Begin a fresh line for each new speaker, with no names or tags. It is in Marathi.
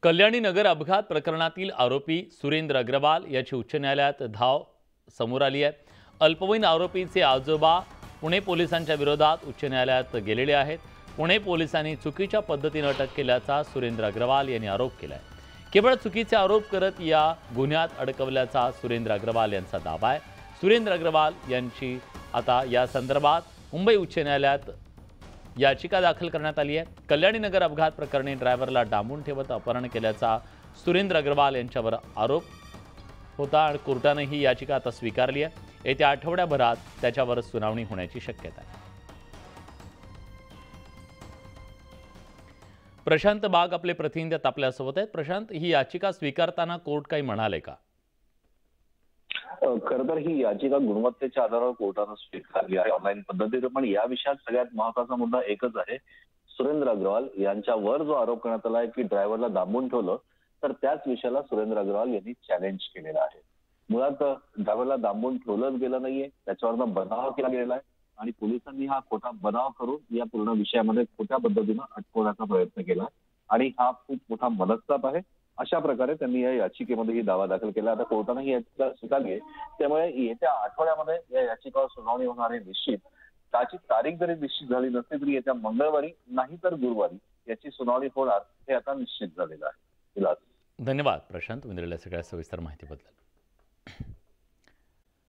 कल्याणी नगर अपघात प्रकरणातील आरोपी सुरेंद्र अग्रवाल याची उच्च न्यायालयात धाव समोर आली आहे। अल्पवयीन आरोपीचे आजोबा पुणे पोलिसांच्या विरोधात उच्च न्यायालयात गेलेले आहेत। पुणे पोलिसांनी चुकीच्या पद्धतीने अटक केल्याचा सुरेंद्र अग्रवाल यांनी आरोप केलाय। केवळ चुकीचे आरोप करत या गुन्ह्यात अडकवल्याचा सुरेंद्र अग्रवाल यांचा दावा आहे। सुरेंद्र अग्रवाल यांची आता या संदर्भात मुंबई उच्च न्यायालयात याचिका दाखल करण्यात आली आहे। कल्याणी नगर अपघात प्रकरणी ड्रायव्हरला डांबून ठेवत अपहरण केल्याचा सुरेंद्र अग्रवाल यांच्यावर आरोप होता आणि कोर्टाने ही याचिका आता स्वीकारली आहे। येत्या आठवड्याभरात त्याच्यावर सुनावणी होण्याची शक्यता आहे। प्रशांत बाग आपले प्रतिनिधी आपल्यासोबत आहेत। प्रशांत, ही याचिका स्वीकारताना कोर्ट काही म्हणाले का?
खरं तर ही याचिका गुणवत्तेच्या आधारावर कोर्टानं स्वीकारली आहे ऑनलाईन पद्धतीने। पण या विषयात सगळ्यात महत्त्वाचा मुद्दा एकच आहे, सुरेंद्र अग्रवाल यांच्यावर जो आरोप करण्यात आला आहे की ड्रायव्हरला दाबून ठेवलं, तर त्याच विषयाला सुरेंद्र अग्रवाल यांनी चॅलेंज केलेला आहे। मुळात ड्रायव्हरला दाबून ठेवलंच गेलं नाहीये, त्याच्यावरनं बनाव केला गेलेला आहे आणि पोलिसांनी हा खोटा बनाव करून या पूर्ण विषयामध्ये खोट्या पद्धतीनं अटकवण्याचा प्रयत्न केला आणि हा खूप मोठा मनस्ताप आहे। अशा प्रकारे त्यांनी या याचिकेमध्ये ही दावा दाखल केला। आता कोर्टाने ही याचिका स्वीकारली आहे, त्यामुळे येत्या आठवड्यामध्ये या याचिकावर सुनावणी होणार आहे निश्चित। त्याची तारीख जरी निश्चित झाली नसली तरी येत्या मंगळवारी नाही तर गुरुवारी याची सुनावणी होणार हे आता निश्चित झालेलं आहे।
धन्यवाद प्रशांत, तुम्ही दिलेल्या सगळ्या सविस्तर माहितीबद्दल।